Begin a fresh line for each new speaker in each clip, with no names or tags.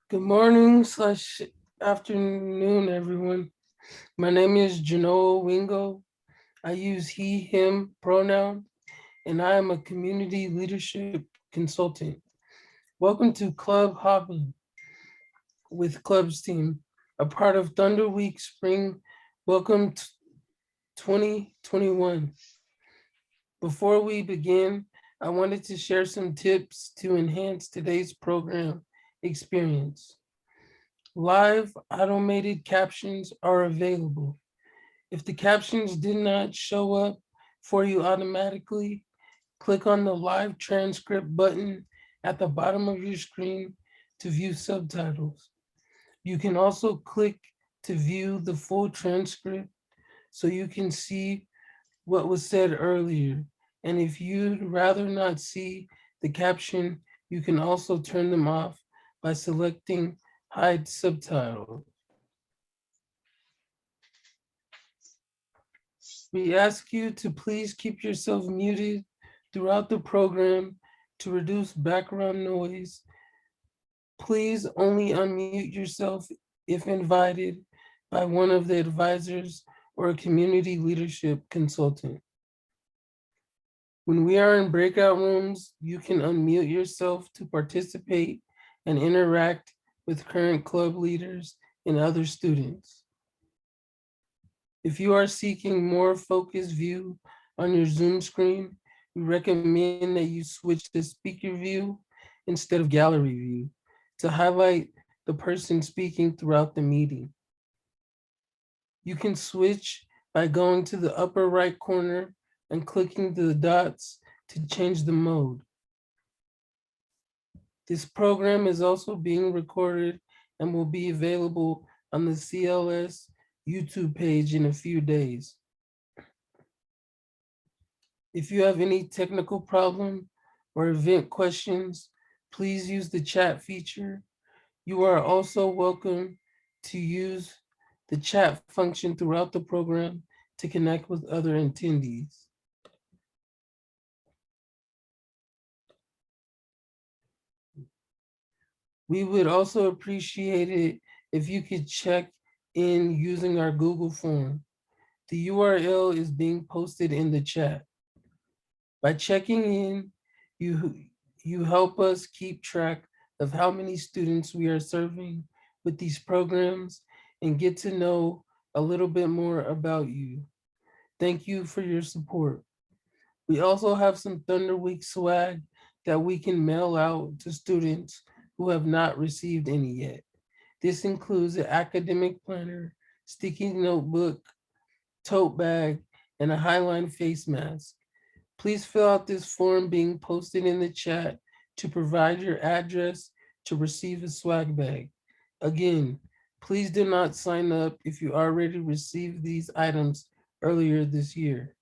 Good morning slash afternoon, everyone. My name is Janoa Wingo. I use he, him pronoun, and I am a community leadership consultant. Welcome to Club Hoppin with Club's team, a part of ThunderWeek Spring. Welcome to 2021. Before we begin, I wanted to share some tips to enhance today's program experience. Live automated captions are available. If the captions did not show up for you automatically, click on the live transcript button at the bottom of your screen to view subtitles. You can also click to view the full transcript so you can see what was said earlier. And if you'd rather not see the caption, you can also turn them off by selecting hide subtitles. We ask you to please keep yourself muted throughout the program to reduce background noise. Please only unmute yourself if invited by one of the advisors or a community leadership consultant. When we are in breakout rooms, you can unmute yourself to participate and interact with current club leaders and other students. If you are seeking more focused view on your Zoom screen, we recommend that you switch to speaker view instead of gallery view to highlight the person speaking throughout the meeting. You can switch by going to the upper right corner and clicking the dots to change the mode. This program is also being recorded and will be available on the CLS YouTube page in a few days. If you have any technical problem or event questions, please use the chat feature. You are also welcome to use the chat function throughout the program to connect with other attendees. We would also appreciate it if you could check in using our Google form. The URL is being posted in the chat. By checking in, you help us keep track of how many students we are serving with these programs and get to know a little bit more about you. Thank you for your support. We also have some Thunder Week swag that we can mail out to students who have not received any yet. This includes an academic planner, sticky notebook, tote bag, and a Highline face mask. Please fill out this form being posted in the chat to provide your address to receive a swag bag. Again, please do not sign up if you already received these items earlier this year.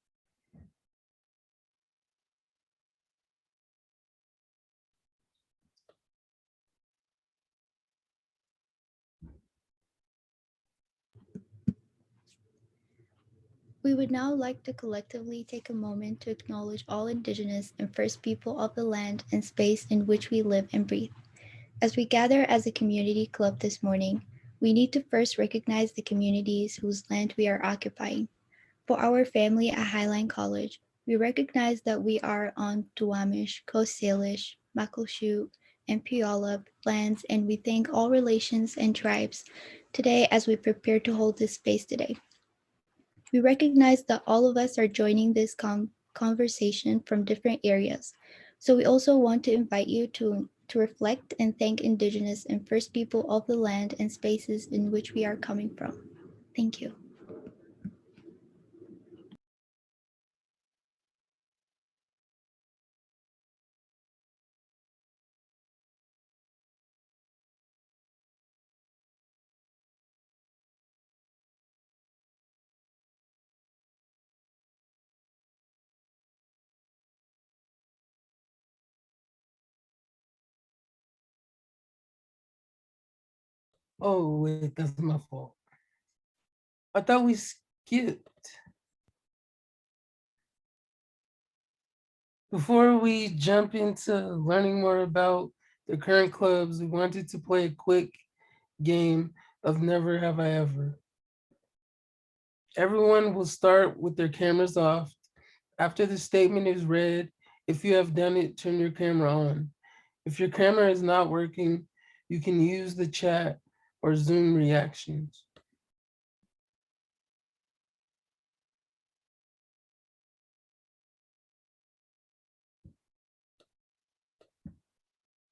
We would now like to collectively take a moment to acknowledge all Indigenous and First People of the land and space in which we live and breathe. As we gather as a community club this morning, we need to first recognize the communities whose land we are occupying. For our family at Highline College, we recognize that we are on Tuamish, Coast Salish, Muckleshoot, and Puyallup lands, and we thank all relations and tribes today as we prepare to hold this space today. We recognize that all of us are joining this conversation from different areas. So we also want to invite you to reflect and thank Indigenous and First People of the land and spaces in which we are coming from. Thank you.
Oh, wait, that's my fault. I thought we skipped. Before we jump into learning more about The current clubs wanted to play a quick game of Never Have I Ever. Everyone will start with their cameras off. After the statement is read, if you have done it, turn your camera on. If your camera is not working, you can use the chat or Zoom reactions.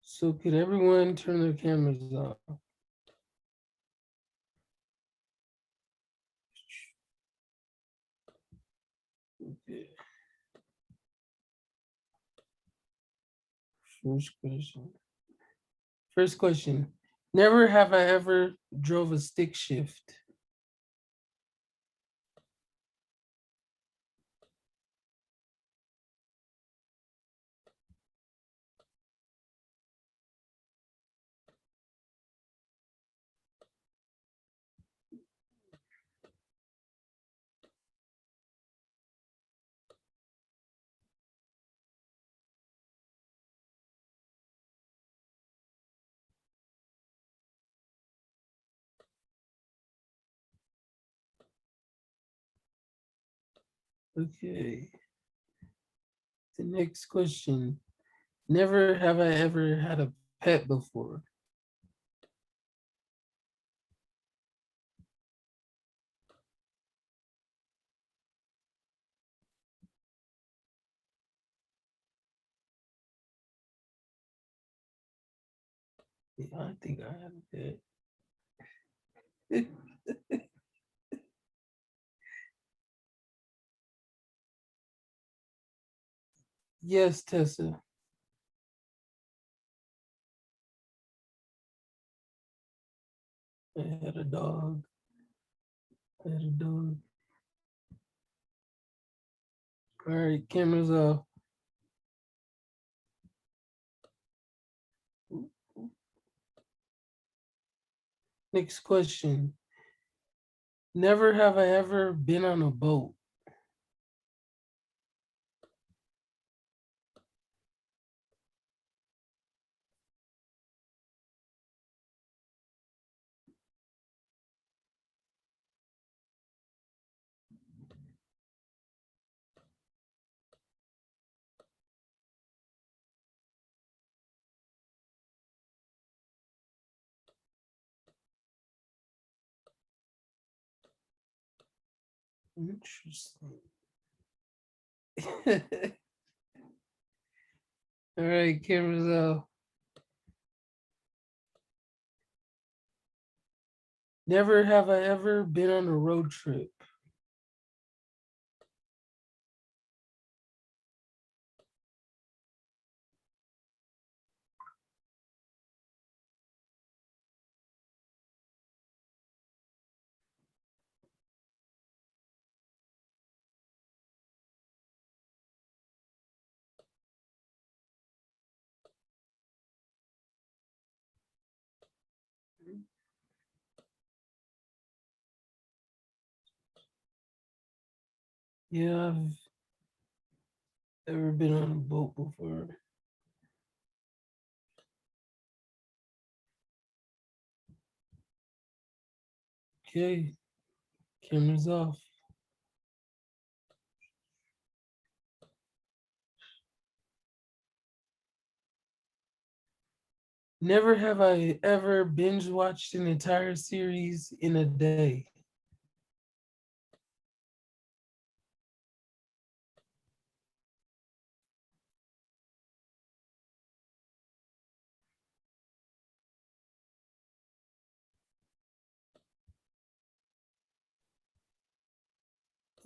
So could everyone turn their cameras off? Okay. First question. First question. Never have I ever drove a stick shift. Okay. The next question. Never have I ever had a pet before. Yeah, I think I have a pet. Yes, Tessa. I had a dog. I had a dog. All right, cameras off. Next question. Never have I ever been on a boat. Interesting. All right, cameras off. Never have I ever been on a road trip. Yeah, I've ever been on a boat before. Okay, cameras off. Never have I ever binge watched an entire series in a day.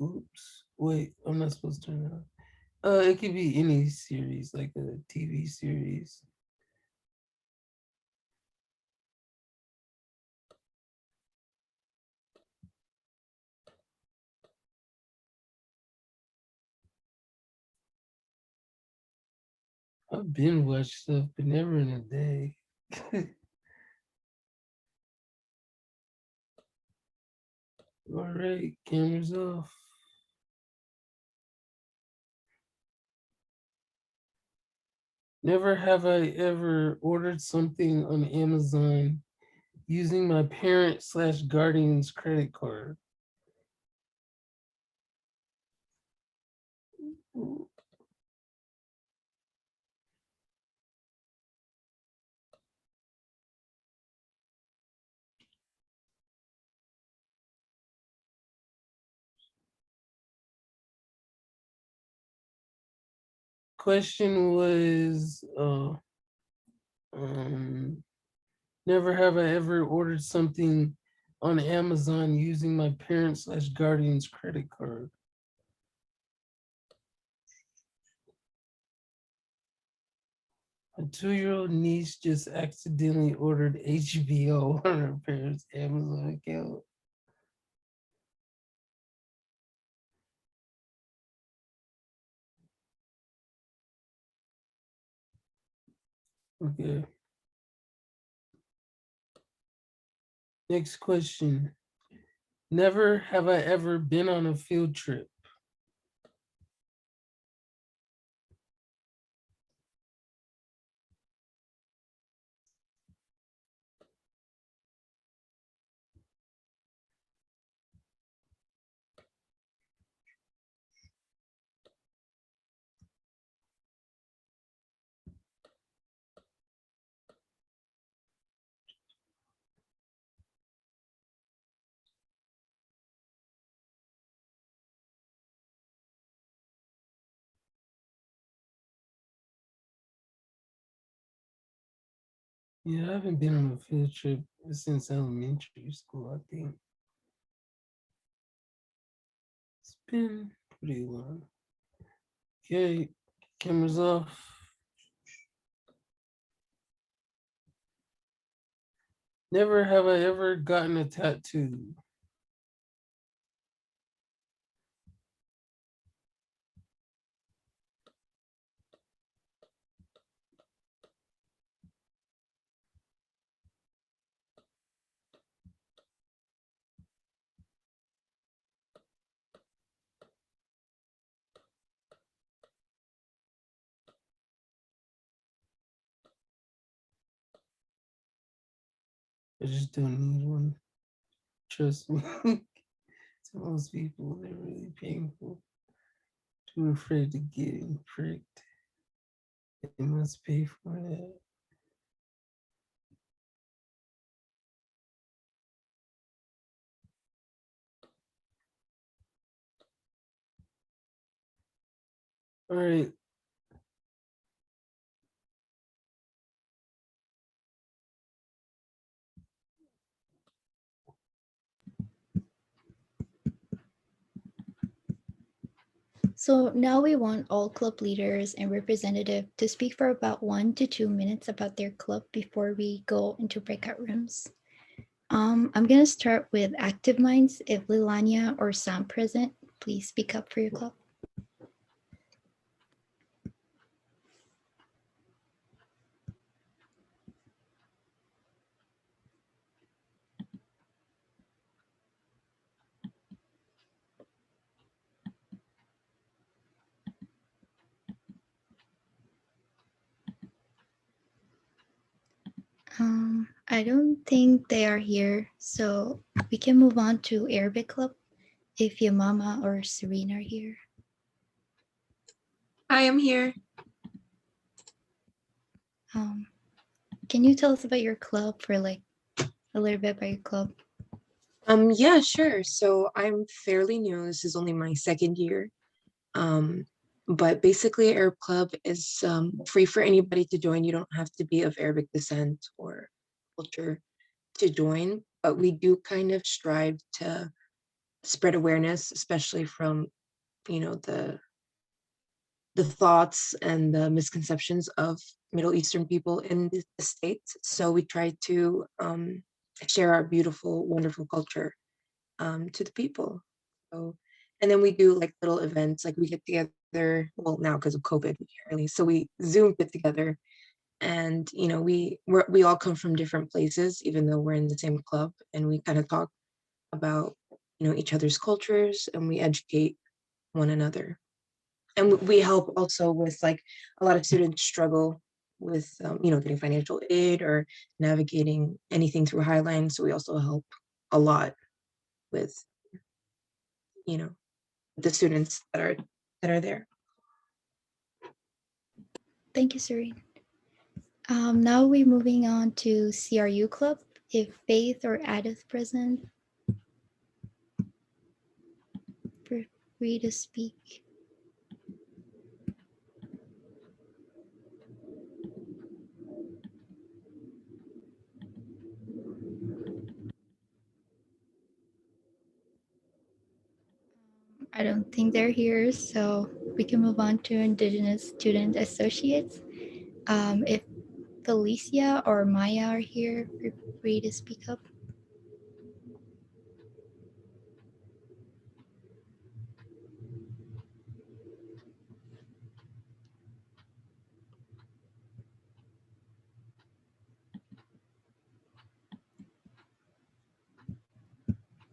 Oops. Wait, I'm not supposed to turn it on. It could be any series, like a TV series. I've been watched stuff, but never in a day. All right, cameras off. Never have I ever ordered something on Amazon using my parent slash guardian's credit card. Question was, um, never have I ever ordered something on Amazon using my parent slash guardian's credit card. A 2-year-old niece just accidentally ordered HBO on her parents' Amazon account. Okay. Next question. Never have I ever been on a field trip. Yeah, I haven't been on a field trip since elementary school, I think. It's been pretty long. Okay, cameras off. Never have I ever gotten a tattoo. I just don't need one. Trust me. To most people, they're really painful. Too afraid to get pricked. They must pay for that. All right.
So now we want all club leaders and representative to speak for about 1 to 2 minutes about their club before we go into breakout rooms. I'm gonna start with active minds. If Lilania or Sam present, please speak up for your club. I don't think they are here, so we can move on to Arabic club if your mama or Serena are here.
I am here.
Can you tell us about your club for like a little bit about your club?
Yeah, sure. So I'm fairly new. This is only my second year. But basically, Arab Club is free for anybody to join. You don't have to be of Arabic descent or culture to join. But we do kind of strive to spread awareness, especially from, you know, the thoughts and the misconceptions of Middle Eastern people in the States. So we try to share our beautiful, wonderful culture to the people. So, and then we do like little events, like we get together. Well, now because of COVID, we can't really. So we Zoom get together, and you know, we all come from different places, even though we're in the same club, and we kind of talk about, you know, each other's cultures, and we educate one another. And we help also with like a lot of students struggle with getting financial aid or navigating anything through Highline. So we also help a lot with you know the students that are there.
Thank you, Serene. Now we're moving on to CRU Club. If Faith or Adith present, feel free to speak. I don't think they're here, so we can move on to Indigenous Student Associates. If Felicia or Maya are here, feel free to speak up.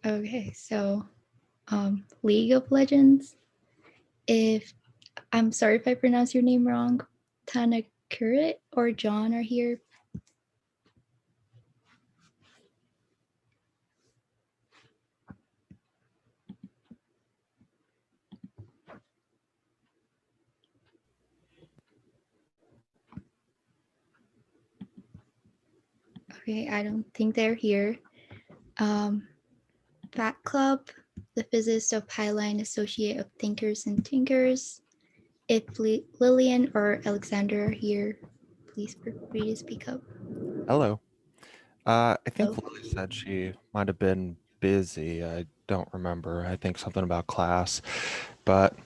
Okay, so League of Legends. If I'm sorry if I pronounce your name wrong, Tanakurit or John are here. Okay, I don't think they're here. Fat Club, the physicist of Highline Associate of Thinkers and Tinkers. If Lillian or Alexander are here, please feel free to speak up.
Hello. I think
Oh,
Lily said she might have been busy. I don't remember. I think something about class. But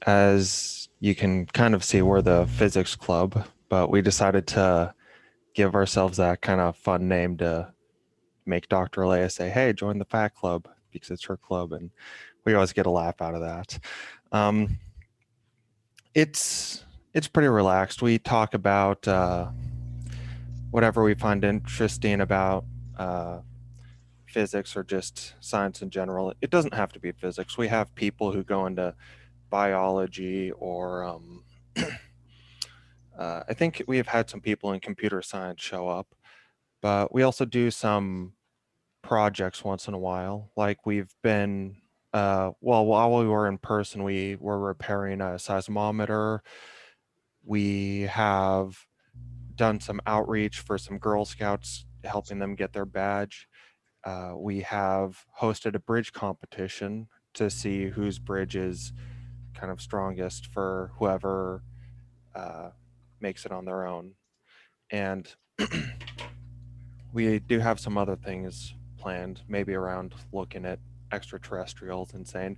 as you can kind of see, we're the physics club, but we decided to give ourselves that kind of fun name to make Dr. Leia say, hey, join the Fat Club because it's her club. And we always get a laugh out of that. Um, it's pretty relaxed. We talk about whatever we find interesting about physics or just science in general. It doesn't have to be physics. We have people who go into biology or I think we have had some people in computer science show up, but we also do some projects once in a while. Like we've been, well, while we were in person, we were repairing a seismometer. We have done some outreach for some Girl Scouts, helping them get their badge. We have hosted a bridge competition to see whose bridge is kind of strongest for whoever uh, makes it on their own. And we do have some other things planned, maybe around looking at extraterrestrials and saying,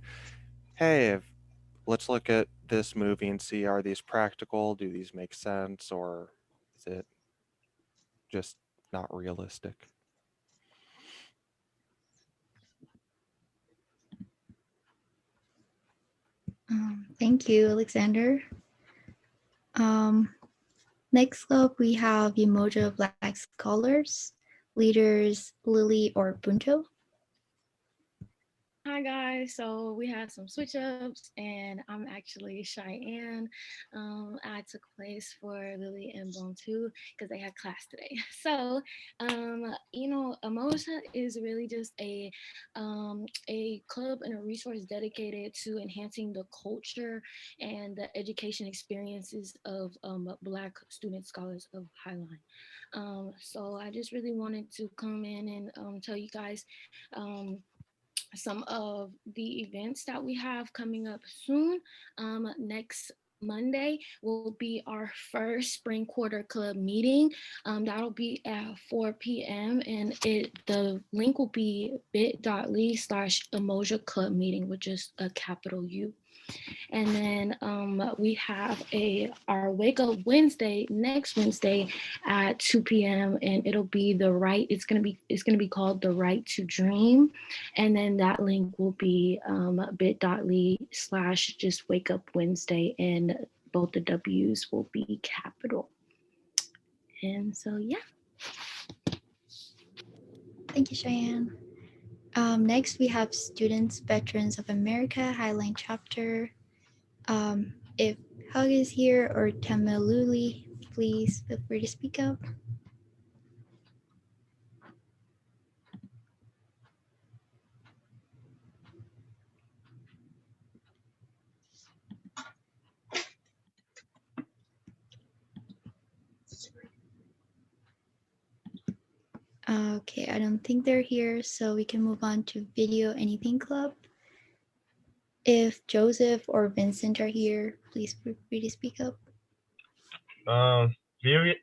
hey, let's look at this movie and see, are these practical? Do these make sense? Or is it just not realistic?
thank you, Alexander. Next up, we have Umoja Black Scholars, leaders Lily or Bunto.
Hi guys, so we had some switch ups and I'm actually Cheyenne. I took place for Lily and Bone 2 because they had class today. So, Emoja is really just a club and a resource dedicated to enhancing the culture and the education experiences of Black student scholars of Highline. So I just really wanted to come in and tell you guys some of the events that we have coming up soon. Next Monday will be our first spring quarter club meeting. That'll be at 4 p.m. and the link will be bit.ly/Emoja Club meeting, which is a capital U. And then we have our Wake Up Wednesday next Wednesday at 2 p.m. and it'll be it's gonna be called The Right to Dream. And then that link will be bit.ly/just Wake Up Wednesday, and both the W's will be capital. And so yeah.
Thank you, Cheyenne. Next, we have Students Veterans of America Highline Chapter. If Hug is here or Tamaluli, please feel free to speak up. Okay, I don't think they're here, so we can move on to Video Anything Club. If Joseph or Vincent are here, please feel free to speak up.
Video,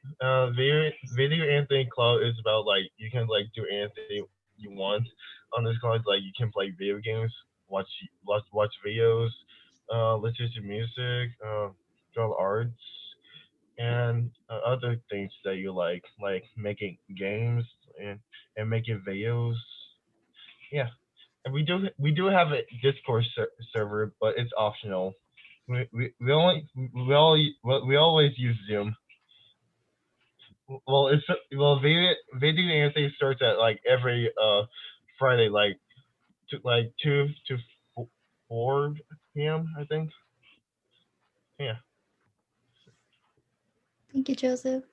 video anything club is about like you can like do anything you want on this card. Like you can play video games, watch videos, listen to music, draw arts, and other things that you like making games and making videos. Yeah, and we do have a Discord server, but it's optional. We always use Zoom. Well, video anything starts at like every Friday, like 2 to 4 p.m. I think. Yeah.
Thank you, Joseph.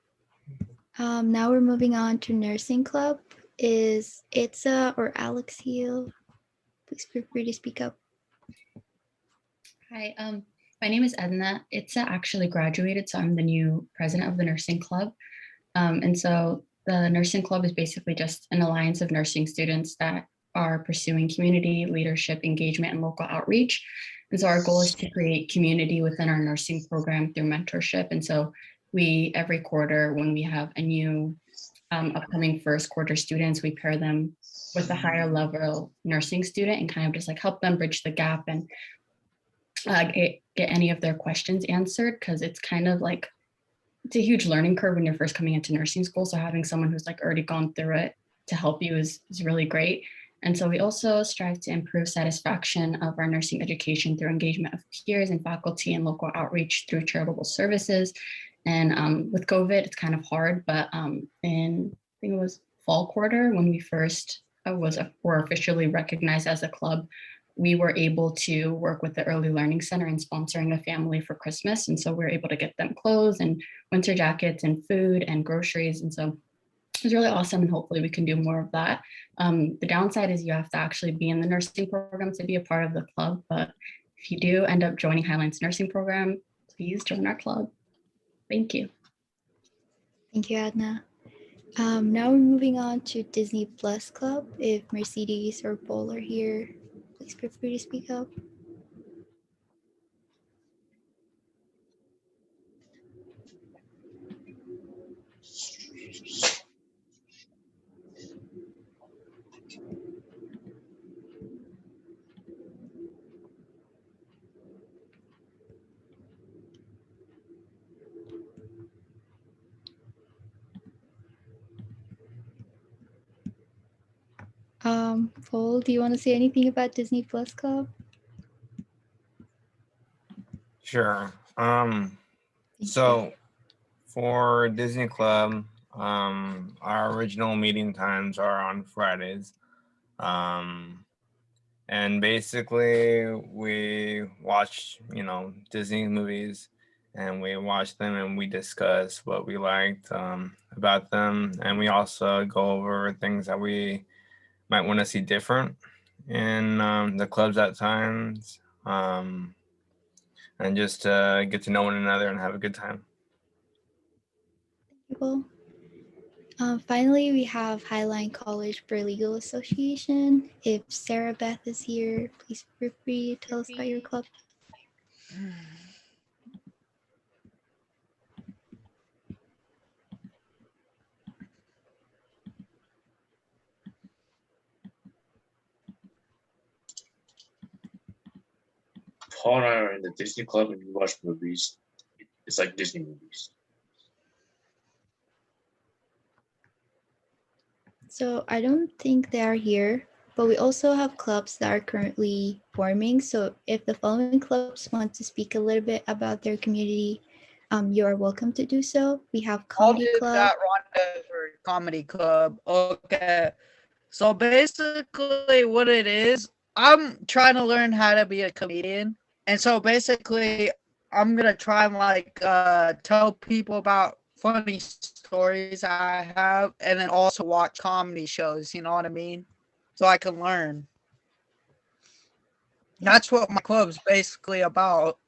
Now we're moving on to Nursing Club. Is Itza or Alex here? Please feel free to speak up.
Hi, my name is Edna. Itza actually graduated, so I'm the new president of the nursing club. And so the nursing club is basically just an alliance of nursing students that are pursuing community leadership, engagement, and local outreach. And so our goal is to create community within our nursing program through mentorship. And so we, every quarter, when we have a new upcoming first quarter students, we pair them with a higher level nursing student and kind of just like help them bridge the gap and get any of their questions answered, because it's kind of like, it's a huge learning curve when you're first coming into nursing school. So having someone who's like already gone through it to help you is really great. And so we also strive to improve satisfaction of our nursing education through engagement of peers and faculty and local outreach through charitable services. And with COVID, it's kind of hard, but in, I think it was fall quarter, when we first were officially recognized as a club, we were able to work with the Early Learning Center in sponsoring a family for Christmas. And so we were able to get them clothes and winter jackets and food and groceries. And so it was really awesome. And hopefully we can do more of that. The downside is you have to actually be in the nursing program to be a part of the club. But if you do end up joining Highlands Nursing Program, please join our club. Thank you.
Thank you, Adna. Now we're moving on to Disney Plus Club. If Mercedes or Paul are here, please feel free to speak up. Paul, do you want to say anything about Disney Plus Club?
Sure.
Thank
So for Disney Club, our original meeting times are on Fridays. And basically we watch, Disney movies, and we watch them and we discuss what we liked about them. And we also go over things that we might want to see different in the clubs at times. And just get to know one another and have a good time.
you, Paul. Finally, we have Highline College Paralegal Association. If Sarah Beth is here, please feel free to tell us about your club.
Paul and I are in the Disney Club and we watch movies. It's like Disney movies.
So I don't think they are here, but we also have clubs that are currently forming. So if the following clubs want to speak a little bit about their community, you are welcome to do so. We have Comedy
I'll do
Club.
that, Rhonda, for Comedy Club. Okay. So basically what it is, I'm trying to learn how to be a comedian. And so basically I'm gonna try and tell people about funny stories I have, and then also watch comedy shows. You know what I mean? So I can learn. That's what my club's basically about.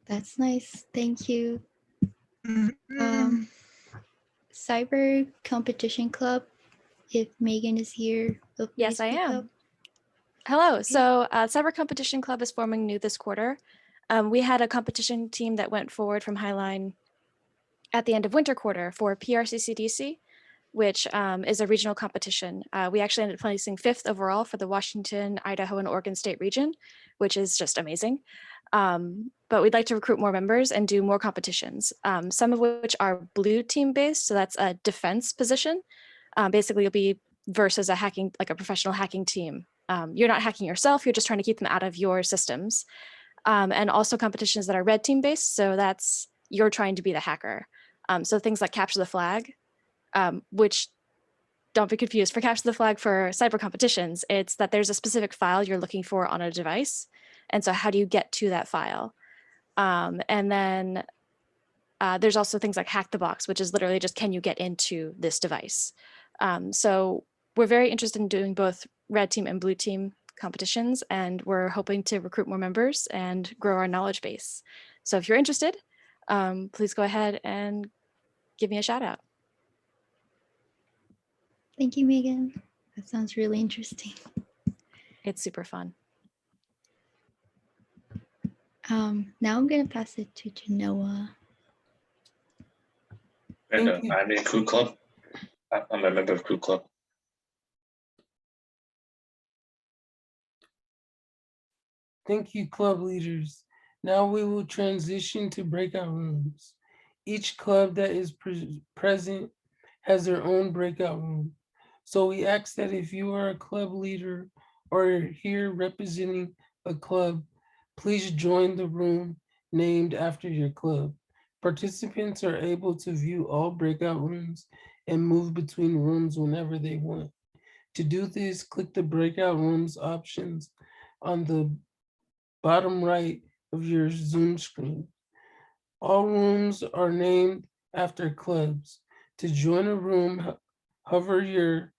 That's nice. Thank you.
Mhm.
Cyber Competition Club, if Megan is here, will please
Yes, I
speak
am.
up.
Hello. So, Cyber Competition Club is forming new this quarter. We had a competition team that went forward from Highline at the end of winter quarter for PRCCDC, which is a regional competition. We actually ended up placing 5th overall for the Washington, Idaho, and Oregon State region, which is just amazing. But we'd like to recruit more members and do more competitions, some of which are blue team based. So that's a defense position. Basically, you'll be versus a hacking, like a professional hacking team. You're not hacking yourself, you're just trying to keep them out of your systems. And also competitions that are red team based. So that's you're trying to be the hacker. So things like capture the flag, which don't be confused. For capture the flag for cyber competitions, it's that there's a specific file you're looking for on a device. And so how do you get to that file? And then there's also things like hack the box, which is literally just, can you get into this device? So we're very interested in doing both red team and blue team competitions, and we're hoping to recruit more members and grow our knowledge base. So if you're interested, please go ahead and give me a shout out.
Thank you, Megan. That sounds really interesting.
It's super fun.
Now I'm gonna pass it to Genoa.
And
Thank you.
I'm in crew club. I'm a member of crew club.
Thank you, club leaders. Now we will transition to breakout rooms. Each club that is present has their own breakout room. So we ask that if you are a club leader or here representing a club, please join the room named after your club. Participants are able to view all breakout rooms and move between rooms whenever they want. To do this, click the breakout rooms options on the bottom right of your Zoom screen. All rooms are named after clubs. To join a room, hover your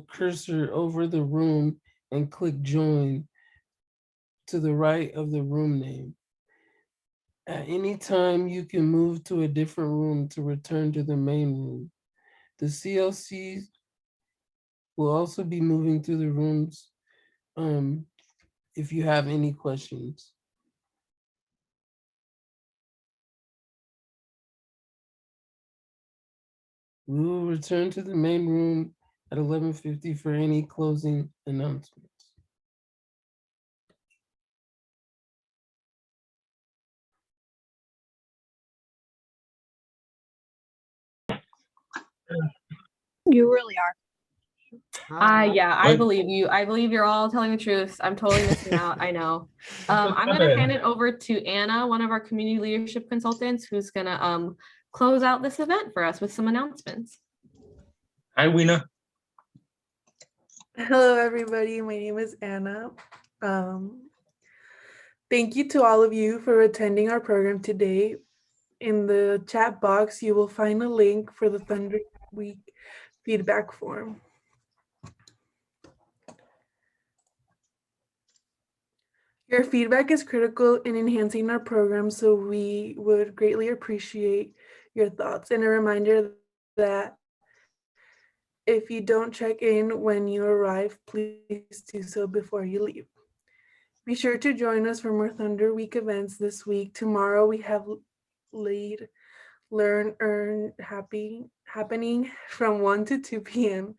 cursor over the room and click join to the right of the room name. At any time, you can move to a different room to return to the main room. The CLCs will also be moving through the rooms if you have any questions. We will return to the main room at 11:50 for any closing announcements.
You really are.
Yeah, I
What?
believe you. I believe you're all telling the truth. I'm totally missing out. I know. I'm gonna hand it over to Anna, one of our community leadership consultants, who's gonna close out this event for us with some announcements.
Hi, Weena.
Hello, everybody. My name is Anna. Thank you to all of you for attending our program today. In the chat box, you will find a link for the ThunderWeek feedback form. Your feedback is critical in enhancing our program, so we would greatly appreciate your thoughts. And a reminder that if you don't check in when you arrive, please do so before you leave. Be sure to join us for more Thunder Week events this week. Tomorrow we have Lead, Learn, Earn, happening from 1 to 2 p.m.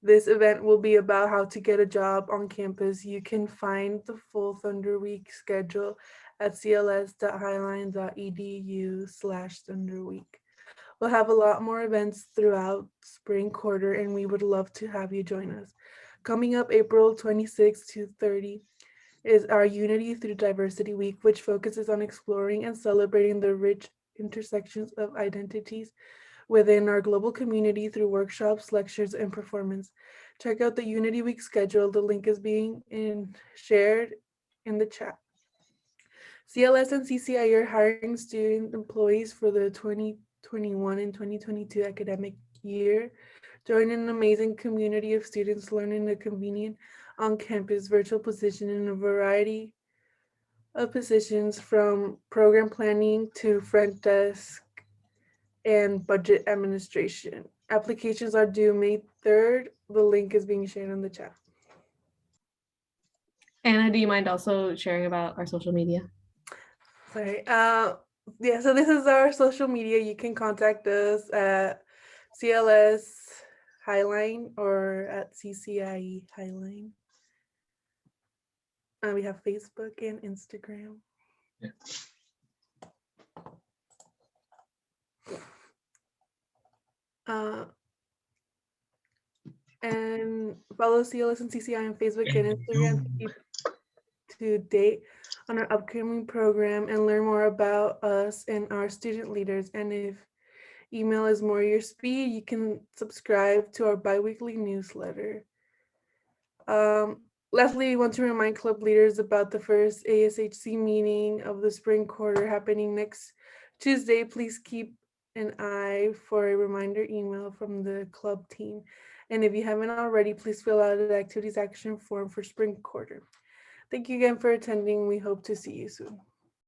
This event will be about how to get a job on campus. You can find the full Thunder Week schedule at cls.highline.edu/thunderweek. We'll have a lot more events throughout spring quarter, and we would love to have you join us. Coming up April 26 to 30 is our Unity Through Diversity Week, which focuses on exploring and celebrating the rich intersections of identities within our global community through workshops, lectures, and performance. Check out the Unity Week schedule. The link is being shared in the chat. CLS and CCI are hiring student employees for the 2021 and 2022 academic year. Join an amazing community of students learning a convenient on-campus virtual position in a variety of positions from program planning to front desk and budget administration. Applications are due May 3rd. The link is being shared in the chat.
Anna, do you mind also sharing about our social media?
Sorry. Yeah, so this is our social media. You can contact us at CLS Highline or at CCIE Highline. We have Facebook and Instagram.
Yeah.
And follow CLS and CCI on Facebook and Instagram to keep to date on our upcoming program and learn more about us and our student leaders. And if email is more your speed, you can subscribe to our biweekly newsletter. Lastly, we want to remind club leaders about the first ASHC meeting of the spring quarter happening next Tuesday. Please keep an eye for a reminder email from the club team. And if you haven't already, please fill out the activities action form for spring quarter. Thank you again for attending. We hope to see you soon.